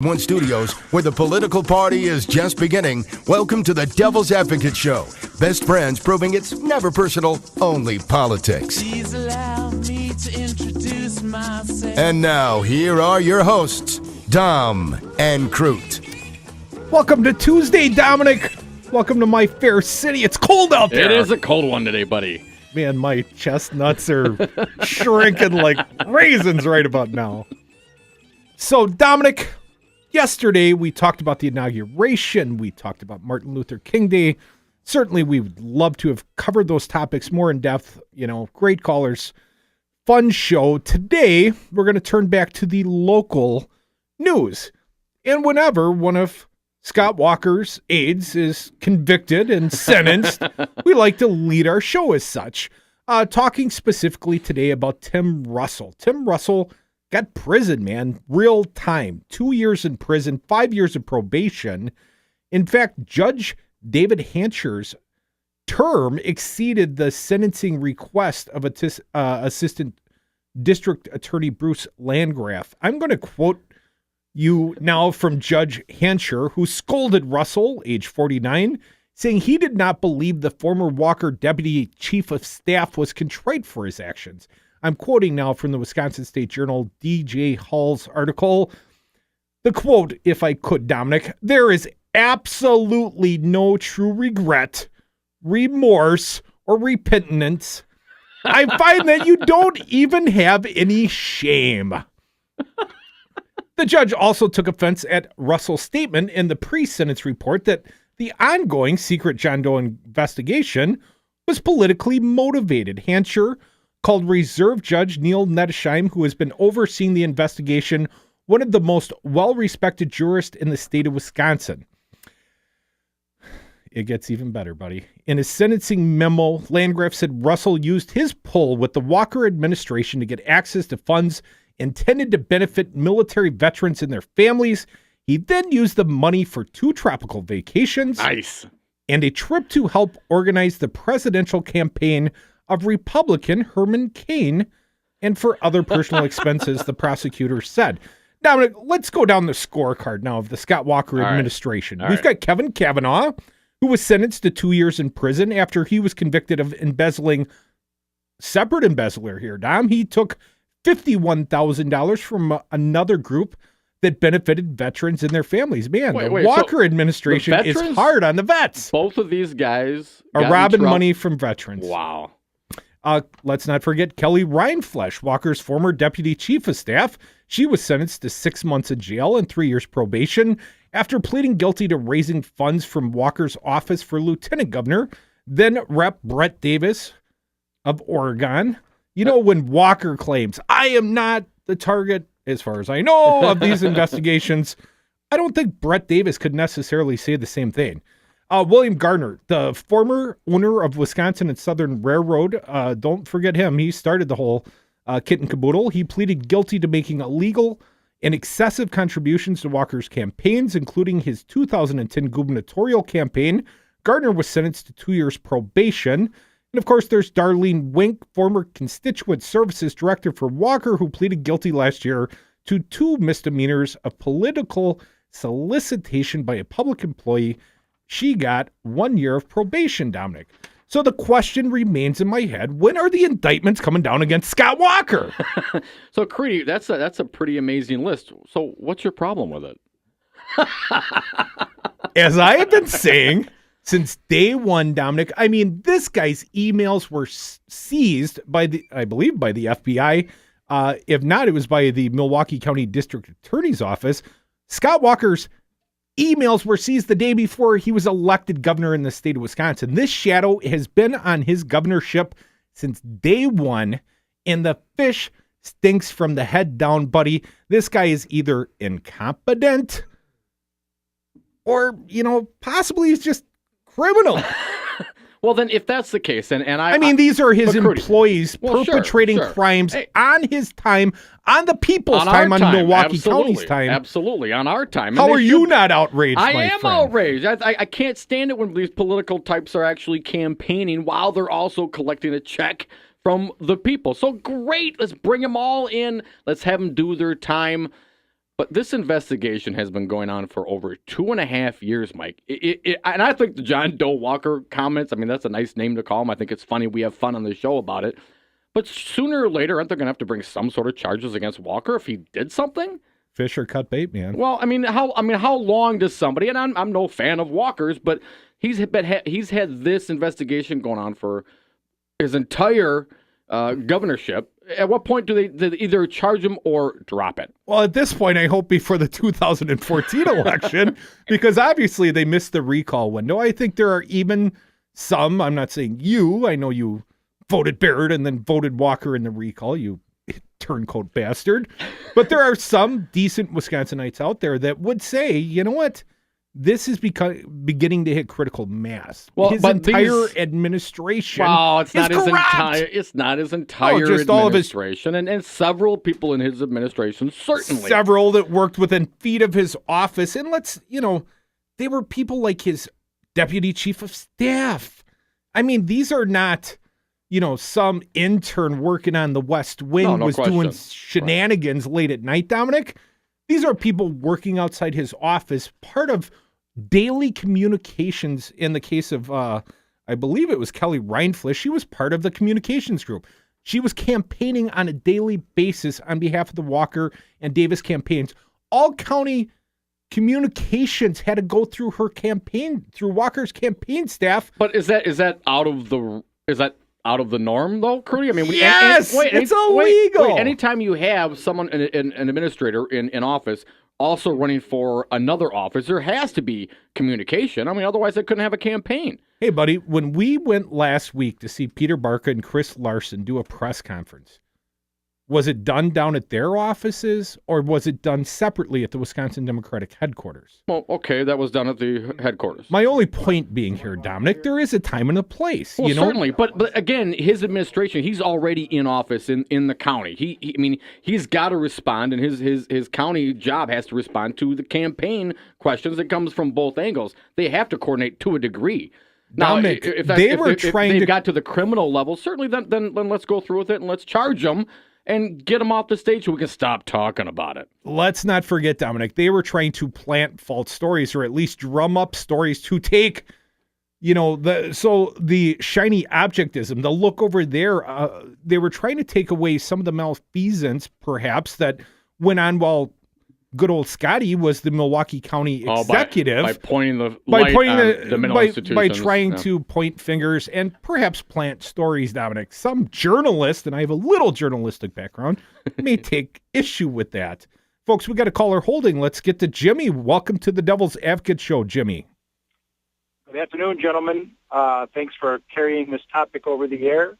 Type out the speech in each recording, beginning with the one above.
One Studios, where the political party is just beginning. Welcome to the Devil's Advocate Show. Best friends proving it's never personal, only politics. Please allow me to introduce myself. And now, here are your hosts, Dom and Crute. Welcome to Tuesday, Dominic. Welcome to my fair city. It's cold out there. It is a cold one today, buddy. Man, my chestnuts are shrinking like raisins right about now. So, Dominic, yesterday we talked about the inauguration. We talked about Martin Luther King Day. Certainly, we would love to have covered those topics more in depth. You know, great callers. Fun show. Today, we're going to turn back to the local news. And whenever one of Scott Walker's aides is convicted and sentenced, we like to lead our show as such. Talking specifically today about Tim Russell. Tim Russell got prison, man. Real time. 2 years in prison, 5 years of probation. In fact, Judge David Hancher's term exceeded the sentencing request of Assistant District Attorney Bruce Landgraf. I'm going to quote you now from Judge Hancher, who scolded Russell, age 49, saying he did not believe the former Walker Deputy Chief of Staff was contrite for his actions. I'm quoting now from the Wisconsin State Journal, D.J. Hall's article. The quote, if I could, Dominic, there is absolutely no true regret, remorse, or repentance. I find that you don't even have any shame. The judge also took offense at Russell's statement in the pre-sentence report that the ongoing secret John Doe investigation was politically motivated. Hancher called Reserve Judge Neil Nettesheim, who has been overseeing the investigation, one of the most well-respected jurists in the state of Wisconsin. It gets even better, buddy. In his sentencing memo, Landgraf said Russell used his pull with the Walker administration to get access to funds intended to benefit military veterans and their families. He then used the money for 2 tropical vacations. Nice. And a trip to help organize the presidential campaign of Republican Herman Cain, and for other personal expenses, the prosecutor said. Now, let's go down the scorecard now of the Scott Walker administration. We've got Kevin Kavanaugh, who was sentenced to 2 years in prison after he was convicted of embezzling. Separate embezzler here, Dom. He took $51,000 from another group that benefited veterans and their families. Man, the Walker administration is hard on the vets. Both of these guys are robbing money from veterans. Wow. Let's not forget Kelly Rindfleisch, Walker's former deputy chief of staff. She was sentenced to 6 months in jail and 3 years probation after pleading guilty to raising funds from Walker's office for lieutenant governor. Then Rep. Brett Davis of Oregon. You know, when Walker claims, I am not the target, as far as I know, of these investigations, I don't think Brett Davis could necessarily say the same thing. William Gardner, the former owner of Wisconsin and Southern Railroad, don't forget him. He started the whole kit and caboodle. He pleaded guilty to making illegal and excessive contributions to Walker's campaigns, including his 2010 gubernatorial campaign. Gardner was sentenced to 2 years probation. And of course, there's Darlene Wink, former Constituent Services Director for Walker, who pleaded guilty last year to 2 misdemeanors of political solicitation by a public employee. She got 1 year of probation, Dominic. So the question remains in my head, when are the indictments coming down against Scott Walker? So, Creedy, that's a pretty amazing list. So what's your problem with it? As I have been saying since day one, Dominic, I mean, this guy's emails were seized by I believe by the FBI. If not, it was by the Milwaukee County District Attorney's Office. Scott Walker's emails were seized the day before he was elected governor in the state of Wisconsin. This shadow has been on his governorship since day one, and the fish stinks from the head down, buddy. This guy is either incompetent or, you know, possibly he's just criminal. Well, then, if that's the case, and I mean, these are his employees perpetrating sure. crimes on his time, on the people's time, on Milwaukee County's time. Absolutely, on our time. How are you not outraged, I my am friend? outraged. I can't stand it when these political types are actually campaigning while they're also collecting a check from the people. So great, let's bring them all in. Let's have them do their time. But this investigation has been going on for over 2.5 years, Mike. And I think the John Doe Walker comments, I mean, that's a nice name to call him. I think it's funny. We have fun on the show about it. But sooner or later, aren't they going to have to bring some sort of charges against Walker if he did something? Fish or cut bait, man. Well, how long does somebody? And I'm no fan of Walker's, but he's had this investigation going on for his entire governorship. At what point do they either charge him or drop it? Well, at this point, I hope before the 2014 election, because obviously they missed the recall window. I think there are even some, I'm not saying you, I know you voted Barrett and then voted Walker in the recall, you turncoat bastard. But there are some decent Wisconsinites out there that would say, you know what? This is beginning to hit critical mass. Well, his entire administration. Wow, it's is not his corrupt. entire. It's not his entire just all of his- administration, and several people in his administration certainly. Several that worked within feet of his office, and they were people like his deputy chief of staff. I mean, these are not, some intern working on the West Wing was question. doing shenanigans late at night, Dominic. These are people working outside his office, part of daily communications. In the case of, I believe it was Kelly Reinflish, she was part of the communications group. She was campaigning on a daily basis on behalf of the Walker and Davis campaigns. All county communications had to go through her campaign, through Walker's campaign staff. But is that out of the norm though, Crudy? I mean, yes, it's illegal. Anytime you have someone, an administrator in office, also running for another office, there has to be communication. I mean, otherwise they couldn't have a campaign. Hey, buddy, when we went last week to see Peter Barca and Chris Larson do a press conference, was it done down at their offices or was it done separately at the Wisconsin Democratic headquarters? Well, okay, that was done at the headquarters. My only point being here, Dominic, there is a time and a place. Well, certainly, but again, his administration, he's already in office in the county. He's got to respond, and his county job has to respond to the campaign questions that comes from both angles. They have to coordinate to a degree. Now, Dominic, if they've got to the criminal level, certainly then let's go through with it and let's charge them and get them off the stage so we can stop talking about it. Let's not forget, Dominic, they were trying to plant false stories or at least drum up stories to take, the shiny objectism, the look over there, they were trying to take away some of the malfeasance, perhaps, that went on while good old Scotty was the Milwaukee County executive. By pointing the light on the mental institutions. By trying to point fingers and perhaps plant stories, Dominic. Some journalist, and I have a little journalistic background, may take issue with that. Folks, we got a caller holding. Let's get to Jimmy. Welcome to the Devil's Advocate Show, Jimmy. Good afternoon, gentlemen. Thanks for carrying this topic over the air.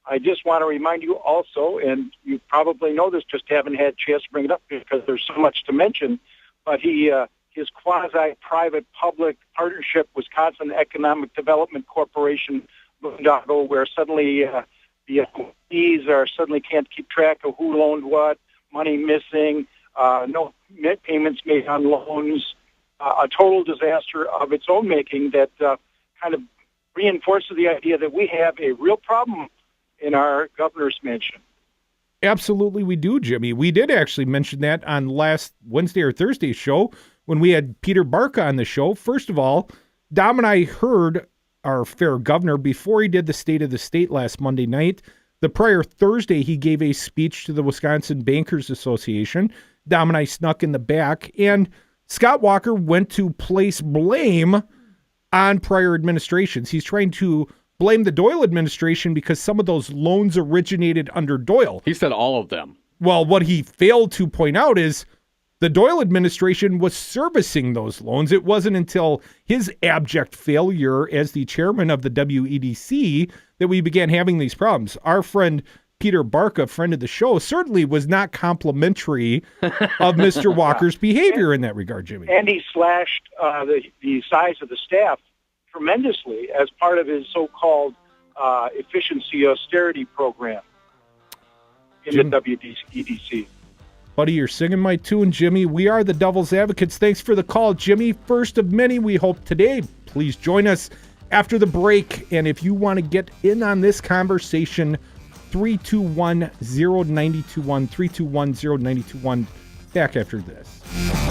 I just want to remind you also, and you probably know this, just haven't had a chance to bring it up because there's so much to mention, but his quasi-private public partnership, Wisconsin Economic Development Corporation, boondoggle, where suddenly the employees suddenly can't keep track of who loaned what, money missing, no payments made on loans, a total disaster of its own making that kind of reinforces the idea that we have a real problem in our governor's mansion. Absolutely we do, Jimmy. We did actually mention that on last Wednesday or Thursday show when we had Peter Barca on the show. First of all, Dom and I heard our fair governor before he did the State of the State last Monday night. The prior Thursday, he gave a speech to the Wisconsin Bankers Association. Dom and I snuck in the back, and Scott Walker went to place blame on prior administrations. He's trying to blame the Doyle administration because some of those loans originated under Doyle. He said all of them. Well, what he failed to point out is the Doyle administration was servicing those loans. It wasn't until his abject failure as the chairman of the WEDC that we began having these problems. Our friend Peter Barca, friend of the show, certainly was not complimentary of Mr. Walker's behavior in that regard, Jimmy. And he slashed the size of the staff tremendously as part of his so-called efficiency austerity program in the WEDC. Buddy, you're singing my tune, Jimmy. We are the Devil's Advocates. Thanks for the call, Jimmy. First of many, we hope today. Please join us after the break. And if you want to get in on this conversation, 321-0921, 321-0921. Back after this. Show.